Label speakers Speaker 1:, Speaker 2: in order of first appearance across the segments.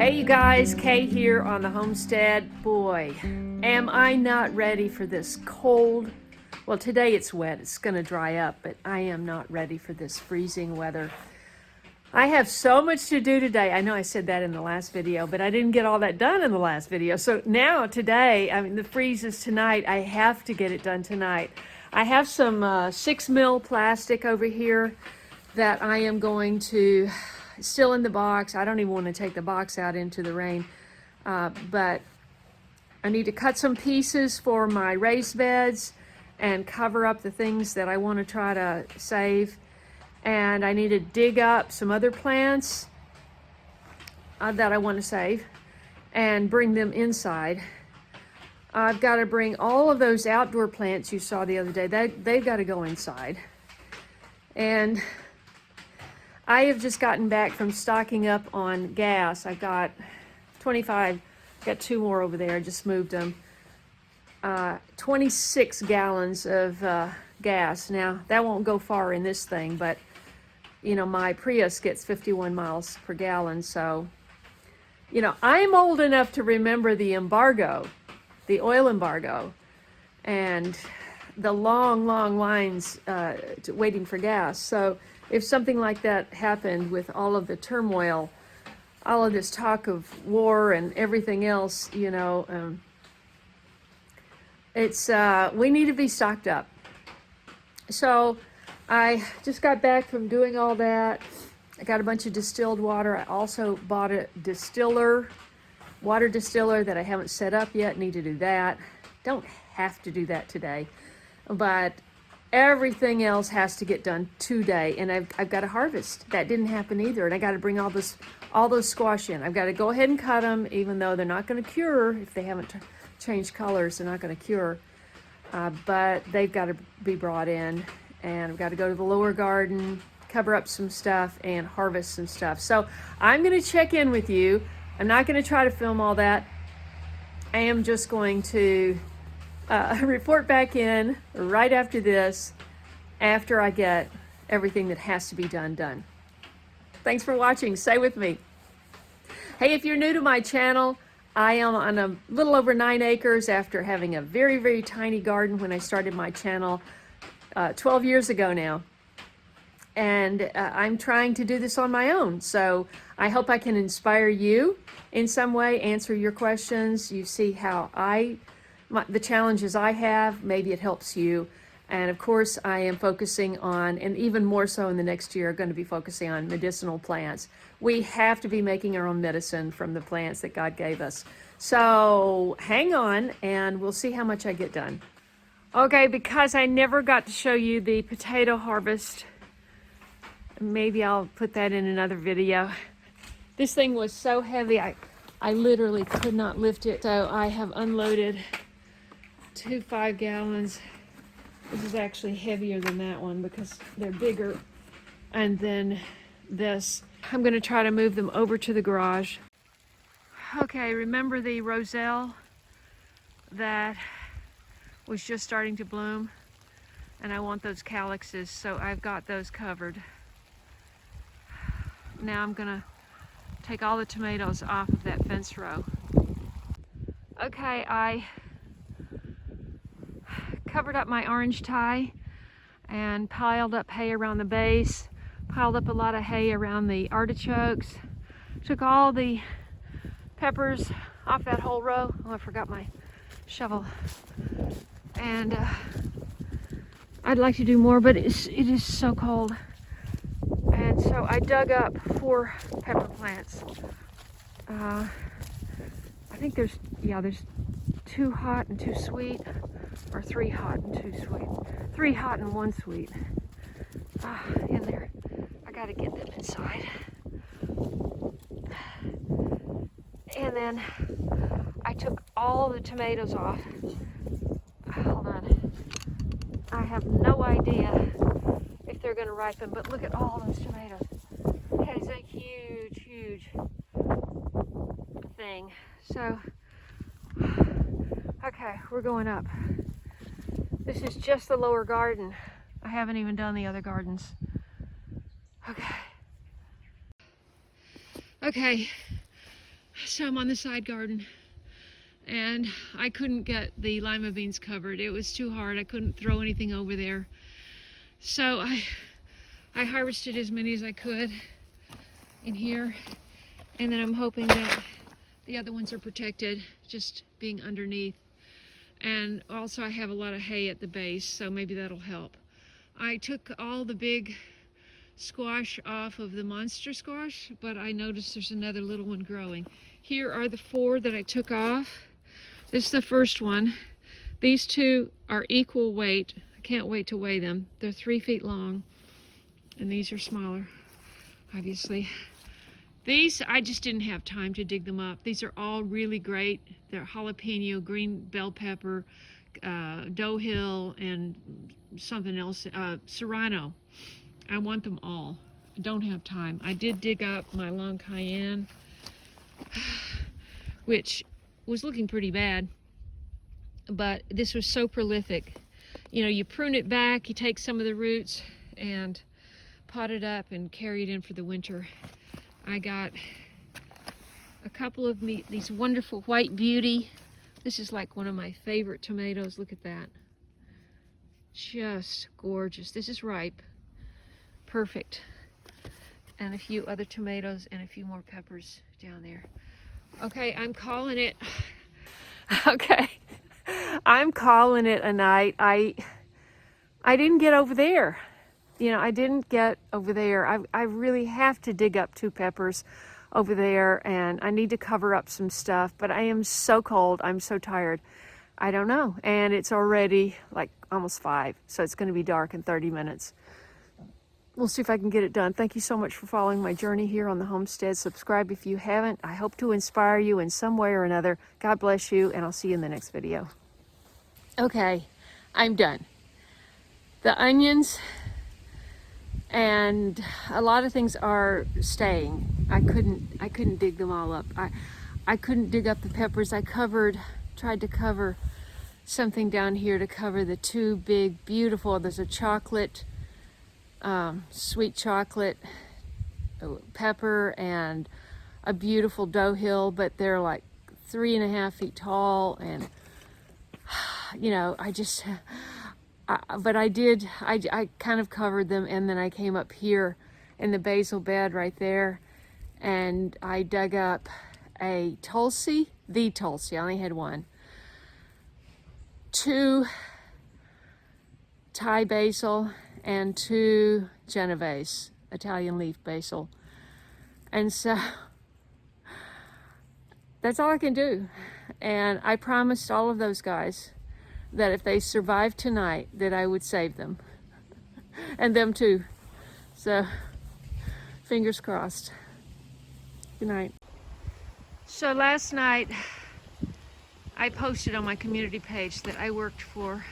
Speaker 1: Hey you guys, Kay here on the homestead. Boy, am I not ready for this cold. Well, today it's wet, it's gonna dry up, but I am not ready for this freezing weather. I have so much to do today. I know I said that in the last video, but I didn't get all that done in the last video. So now today, I mean the freeze is tonight. I have to get it done tonight. I have some 6 mil plastic over here that I am going to, still in the box. I don't even want to take the box out into the rain, but I need to cut some pieces for my raised beds and cover up the things that I want to try to save. And I need to dig up some other plants that I want to save and bring them inside. I've got to bring all of those outdoor plants you saw the other day. They've got to go inside. And I have just gotten back from stocking up on gas. I've got 25, got 2 more over there, I just moved them. 26 gallons of gas. Now, that won't go far in this thing, but you know, my Prius gets 51 miles per gallon, so, you know, I'm old enough to remember the embargo, the oil embargo, and the long, long lines waiting for gas. So if something like that happened with all of the turmoil, all of this talk of war and everything else, you know, we need to be stocked up. So I just got back from doing all that. I got a bunch of distilled water. I also bought a water distiller that I haven't set up yet. Need to do that. Don't have to do that today, but everything else has to get done today, and I've got to harvest. That didn't happen either, and I got to bring all those squash in. I've got to go ahead and cut them, even though they're not going to cure if they haven't changed colors. They're not going to cure, but they've got to be brought in, and I've got to go to the lower garden, cover up some stuff, and harvest some stuff. So I'm going to check in with you. I'm not going to try to film all that. I am just going to report back in right after this, after I get everything that has to be done. Thanks for watching. Stay with me. Hey, if you're new to my channel, I am on a little over 9 acres after having a very, very tiny garden when I started my channel 12 years ago now. And I'm trying to do this on my own. So I hope I can inspire you in some way, answer your questions. You see how the challenges I have, maybe it helps you. And of course, I am focusing on, and even more so in the next year, going to be focusing on medicinal plants. We have to be making our own medicine from the plants that God gave us. So hang on, and we'll see how much I get done. Okay, because I never got to show you the potato harvest, maybe I'll put that in another video. This thing was so heavy, I literally could not lift it. So I have unloaded 2 5 gallons. This is actually heavier than that one because they're bigger. And then this, I'm gonna try to move them over to the garage. Okay, remember the roselle that was just starting to bloom? And I want those calyxes, so I've got those covered. Now I'm gonna take all the tomatoes off of that fence row. Okay, I covered up my orange tie and piled up hay around the base, piled up a lot of hay around the artichokes, took all the peppers off that whole row. Oh, I forgot my shovel. And I'd like to do more, but it is so cold. And so I dug up 4 pepper plants. I think there's 2 hot and 2 sweet, or 3 hot and 2 sweet. 3 hot and 1 sweet. In there. I gotta get them inside. And then I took all the tomatoes off. Hold on. I have no idea if they're gonna ripen, but look at all those tomatoes. That is a huge, huge thing. So, okay, we're going up. This is just the lower garden. I haven't even done the other gardens. Okay. Okay, So I'm on the side garden, and I couldn't get the lima beans covered. It was too hard. I couldn't throw anything over there. So I harvested as many as I could in here, and then I'm hoping that the other ones are protected, just being underneath. And also I have a lot of hay at the base, so maybe that'll help. I took all the big squash off of the monster squash, but I noticed there's another little one growing. Here are the 4 that I took off. This is the first one. These 2 are equal weight. I can't wait to weigh them. They're 3 feet long, and these are smaller, obviously. These, I just didn't have time to dig them up. These are all really great. They're jalapeno, green bell pepper, Doe Hill, and something else, serrano. I want them all. I don't have time. I did dig up my long cayenne, which was looking pretty bad, but this was so prolific. You know, you prune it back, you take some of the roots and pot it up and carry it in for the winter. I got a couple of these wonderful white beauty. This is like one of my favorite tomatoes. Look at that. Just gorgeous. This is ripe. Perfect. And a few other tomatoes and a few more peppers down there. Okay, I'm calling it. Okay. I'm calling it a night. I didn't get over there. You know, I didn't get over there. I really have to dig up 2 peppers over there, and I need to cover up some stuff, but I am so cold. I'm so tired. I don't know. And it's already like almost 5, so it's going to be dark in 30 minutes. We'll see if I can get it done. Thank you so much for following my journey here on the homestead. Subscribe if you haven't. I hope to inspire you in some way or another. God bless you, and I'll see you in the next video. Okay, I'm done. The onions and a lot of things are staying. I couldn't dig them all up. I couldn't dig up the peppers. I tried to cover something down here to cover the 2 big, beautiful, there's a chocolate, sweet chocolate pepper and a beautiful Doe Hill, but they're like 3.5 feet tall, and you know, but I kind of covered them, and then I came up here in the basil bed right there, and I dug up a Tulsi, I only had 1, 2 Thai basil, and 2 Genovese, Italian leaf basil. And so that's all I can do. And I promised all of those guys that if they survived tonight, that I would save them. And them too. So, fingers crossed. Good night. So last night, I posted on my community page that I worked for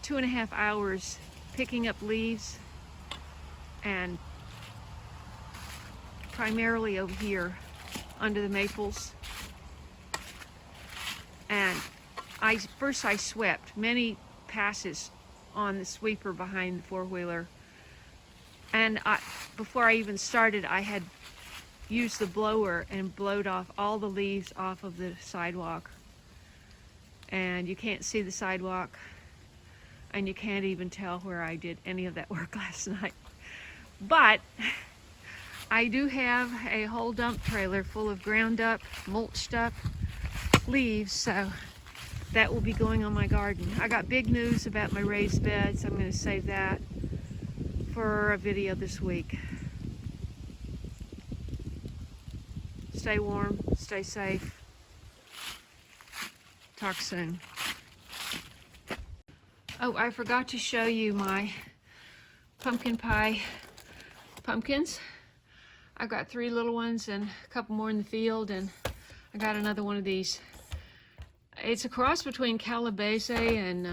Speaker 1: 2.5 hours picking up leaves, and primarily over here under the maples. And first I swept many passes on the sweeper behind the 4-wheeler, and before I even started, I had used the blower and blowed off all the leaves off of the sidewalk. And you can't see the sidewalk, and you can't even tell where I did any of that work last night. But I do have a whole dump trailer full of ground up, mulched up leaves, so that will be going on my garden. I got big news about my raised beds. I'm going to save that for a video this week. Stay warm, stay safe. Talk soon. Oh, I forgot to show you my pumpkin pie pumpkins. I've got 3 little ones and a couple more in the field, and I got another one of these. It's a cross between calabaza and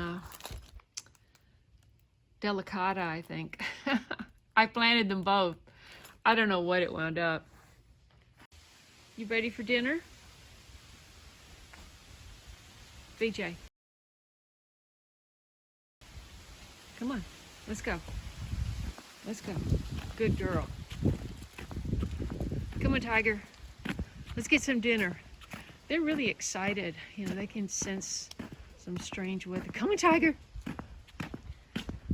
Speaker 1: delicata, I think. I planted them both. I don't know what it wound up. You ready for dinner? BJ. Come on, let's go. Let's go. Good girl. Come on, Tiger. Let's get some dinner. They're really excited. You know, they can sense some strange weather. Come on, Tiger.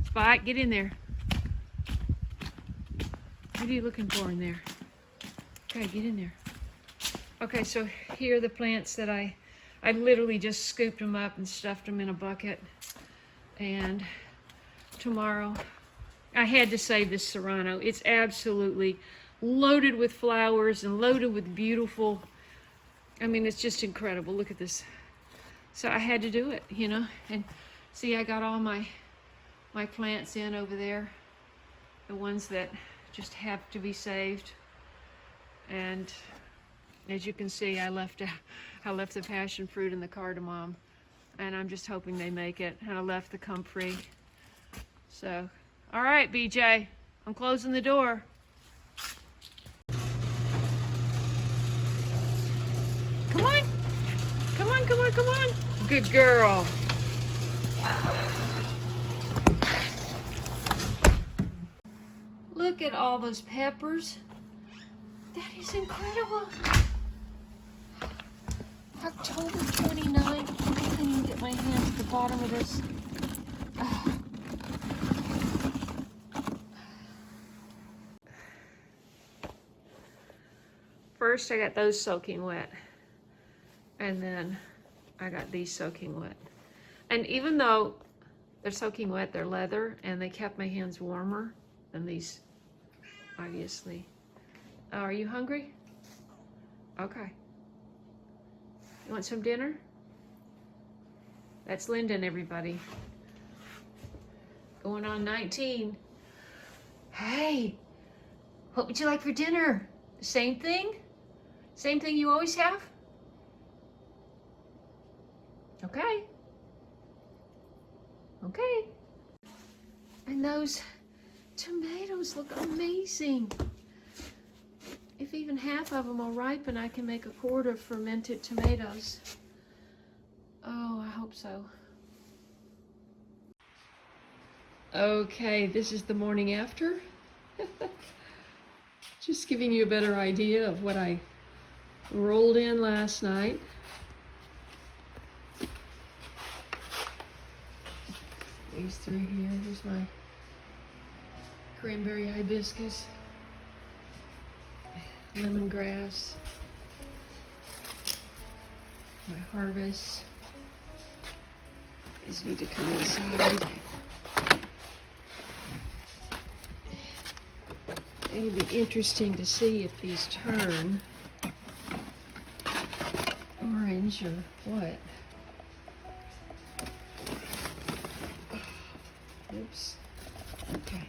Speaker 1: Spot, get in there. What are you looking for in there? Okay, get in there. Okay, so here are the plants that I literally just scooped them up and stuffed them in a bucket. And tomorrow, I had to save this serrano. It's absolutely loaded with flowers and loaded with beautiful, I mean, it's just incredible. Look at this. So I had to do it, you know. And see, I got all my plants in over there, the ones that just have to be saved. And as you can see, I left the passion fruit in the car to Mom, and I'm just hoping they make it. And I left the comfrey. So, all right, BJ, I'm closing the door. Come on, come on, come on, come on. Good girl. Look at all those peppers. That is incredible. October 29th. I can't even get my hand to the bottom of this. First, I got those soaking wet. And then I got these soaking wet. And even though they're soaking wet, they're leather, and they kept my hands warmer than these, obviously. Are you hungry? Okay. You want some dinner? That's Lyndon, everybody. Going on 19. Hey, what would you like for dinner? Same thing? Same thing you always have? Okay. Okay. And those tomatoes look amazing. If even half of them will ripen, I can make a quart of fermented tomatoes. Oh, I hope so. Okay, this is the morning after. Just giving you a better idea of what I rolled in last night. These three here. Here's my cranberry hibiscus, lemongrass, my harvest. These need to come inside. It'll be interesting to see if these turn orange or what. Oops. Okay.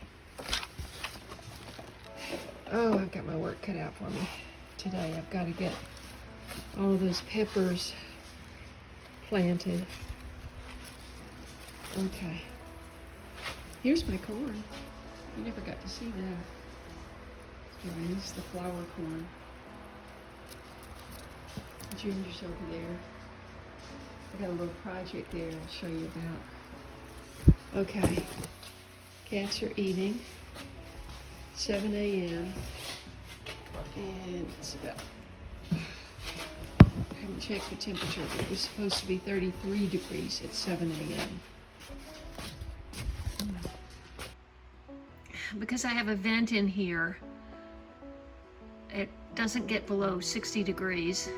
Speaker 1: Oh, I've got my work cut out for me today. I've got to get all of those peppers planted. Okay. Here's my corn. You never got to see that. Here is the flower corn. Ginger's over there. I got a little project there I'll show you about. Okay. Cats are eating. 7 a.m. And it's about, I haven't checked the temperature, but it was supposed to be 33 degrees at 7 a.m. Because I have a vent in here, it doesn't get below 60 degrees,